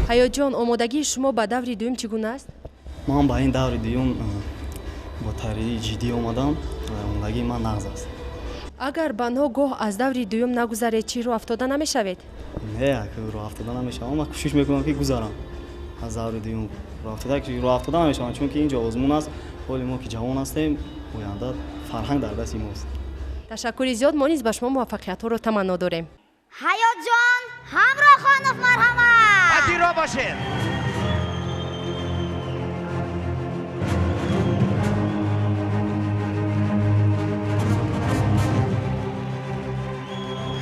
Хаётчон, омодагии шумо ба даври дуюм чӣ гуна аст? ман ба ин даври дуюм бо тайёрии ҷиддӣ омадам. омодагии ман нағз аст. агар ба ногоҳ аз даври дуюм нагузаред, чӣ роҳ афтода намешавед? Не, роҳ афтода намешавам. ман кӯшиш мекунам ки гузарам аз даври дуюм. роҳ афтода намешавам, чунки инҷо озмун аст. ҳоли мо ки ҷавон ҳастем, оянда фарҳанг дар дасти мост. ташаккури зиёд. мо низ ба шумо муваффақиятҳоро таманно дорем. Хаётчон, Хамрохонов марҳамат. пазиро бошед.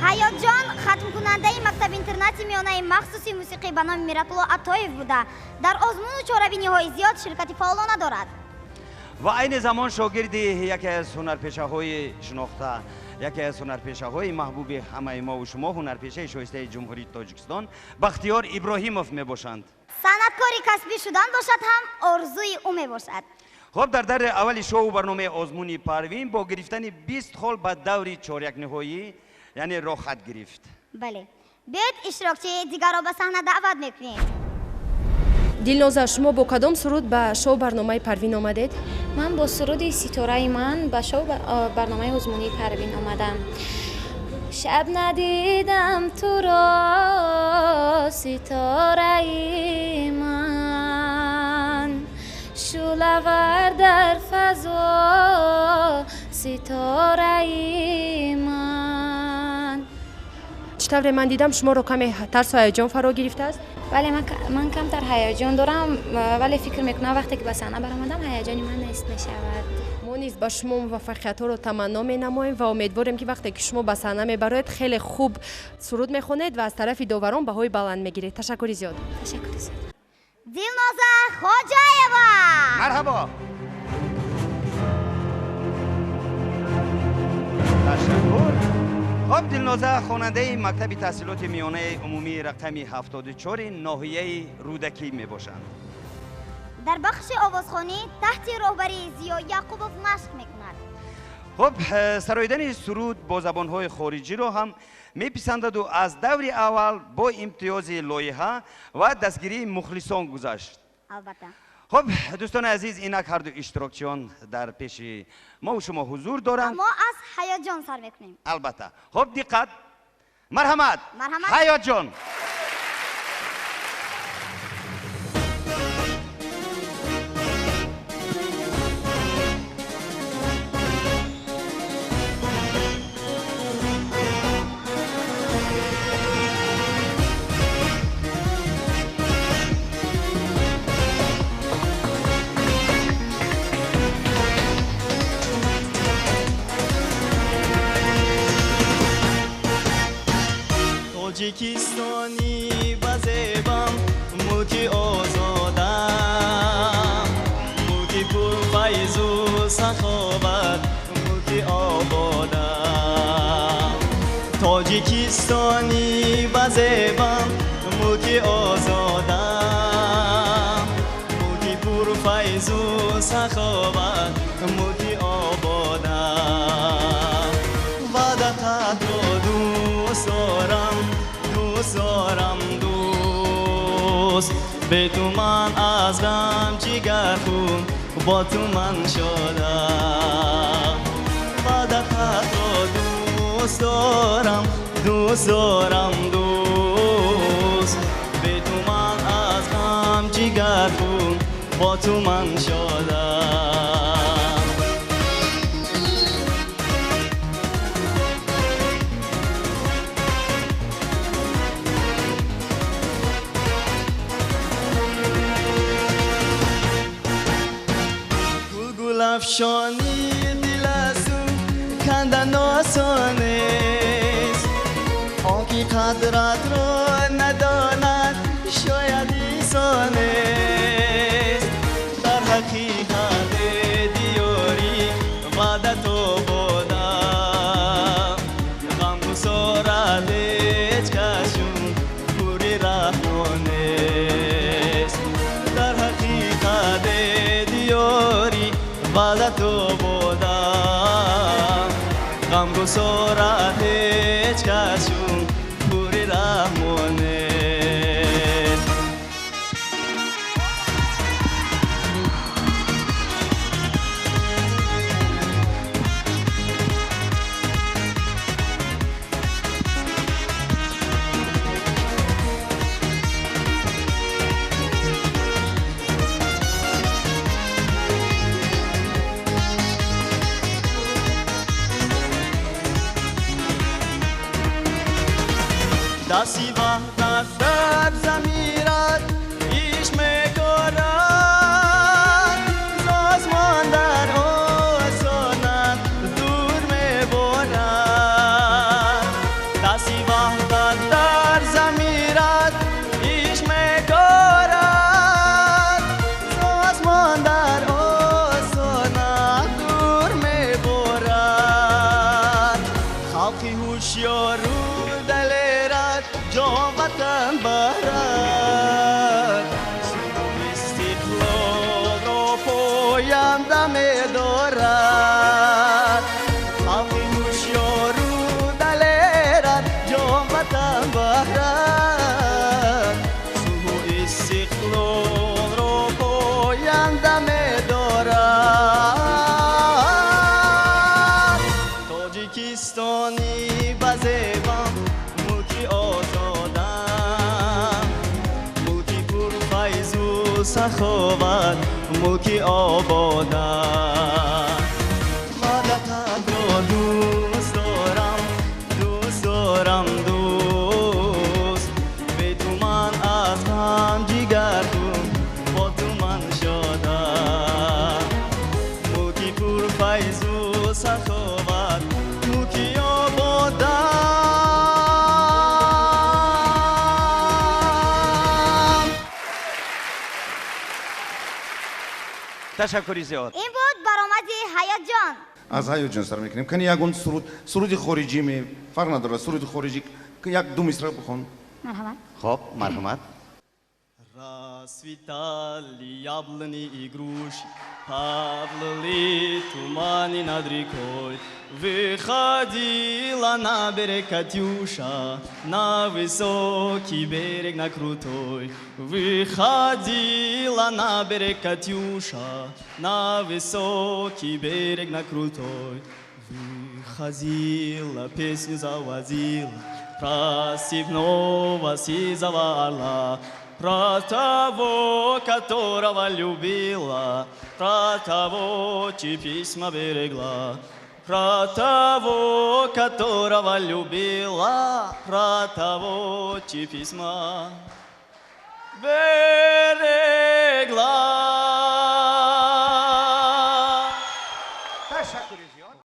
Хаётчон хатмкунандаи мактаб-интернати миёнаи махсуси мусиқӣ ба номи Миратулло Атоев буда дар озмуну чорабиниҳои зиёд ширкати фаъолона дорад. ва айни замон шогирди яке аз ҳунарпешаҳои шинохта, яке аз ҳунарпешаҳои маҳбуби ҳамаи мо шумо, ҳунарпешаи шоистаи ҷумҳурии Тоҷикистон Бахтиёр Иброҳимов мебошанд. санъаткори касбӣ шудан бошад ҳам орзуи ӯ мебошад. хоб дар дари аввали шоу барномаи озмуни парвин бо гирифтани 20 хол ба даври чорякниҳоӣ яъне рохат гирифт. бале, биёед иштирокчии дигарро ба саҳна даъват мекунем. дилноза, шумо бо кадом суруд ба шоу барномаи парвин омадед? ман бо суруди ситораи ман ба шоу барномаи озмунии парвин омадам. шаб надидам туро ситораи ман, шӯлавар дар фазо ситораи ман. чӣ тавре ман дидам шуморо каме тарсу ҳаяҷон фаро гирифтааст? бале, ман камтар ҳаяҷон дорам, вале фикр мекунам вақте ки ба саҳна баромадам ҳаяҷони ман нест мешавад. мо низ ба шумо муваффақиятҳоро таманно менамоем ва умедворем ки вақте ки шумо ба саҳна мебароед хеле хуб суруд мехонед ва аз тарафи доварон баҳои баланд мегиред. ташаккури зиёд. ташаккури зиёд. дилноза хоҷаева. марҳабо. ташаккур. хоб, дилноза хонандаи мактаби таҳсилоти миёнаи умумии рақами 74 ноҳияи рӯдакӣ мебошанд. дар бахши овозхонӣ таҳти роҳбарии Зиё Яқубов машқ мекунад. хоб, сароидани суруд бо забонҳои хориҷиро ҳам меписандаду аз даври аввал бо имтиёзи лоиҳа ва дастгирии мухлисон гузашт. албатта. хоб, дӯстони азиз, инак ҳарду иштирокчиён дар пеши мову шумо ҳузур доранд. мо аз Хаётчон сар мекунем. албатта. хоб, диққат. марҳамат. Марҳамат. Хаётчон. Тоҷикистони базебам, Мулки озодам, Мулки пурфайзу саховат, Мулки ободам. Тоҷикистони базебам, Мулки озодам, Мулки пурфайзу саховат, Мулки ободам. вадататро дӯст дорам, дорам دوست به تو من از غم جگر خون با تو من شدم وعدت رو دوست دارم دوست به تو من از غم جگر خون با تو من شدم افشانی دل از او کندن آسان است آنکه قدرت را نداند شاید ایسان است در حقیقت دیاری وعدت و بودم غم و سارت هیچ کشون پوری رحمان است در حقیقت دیاری وعدت و بودم غم و سارت هیچ کشون پوری رحمان است دستی وحدت در ضمیرت ایش میکارد زازمان در آسانت دور میبارد دستی وحدت در ضمیرت ایش میکارد زازمان در آسانت دور میبارد خلقی هوشیار جان وطن برد استقلال را پاینده می‌دارد خلقی هوشیار و دلیرت جان وطن برد صلح و استقلال را پاینده می‌دارد تاجیکستانی بزیبم ملکی ازادم ملکی پرفیض و سخاوت ملکی آبادم وحدتت را دوست دارم دوست دارم دوست به تو من از غم جگر کن با تو من شادم ملکی پرفیض و سخاوت ملکی آبادم تشکری زیاد. این بود برآمد حیاتجان. از حیاتجان سر میکنیم. کنی یکون سرود خارجی می فرق نداره سرود خارجی که یک دو مصرع بخون. مرحبا. خب مرحمت. Расцветали яблони и груши, плыли туманы над рекой. Выходила на берег Катюша, на высокий берег, на крутой. Выходила на берег Катюша, на высокий берег, на крутой. Выходила, песню заводила, про степного сизого орла. Про того, которого любила, про того, чьи письма берегла. Про того, которого любила, про того, чьи письма берегла. تشکری زیاد.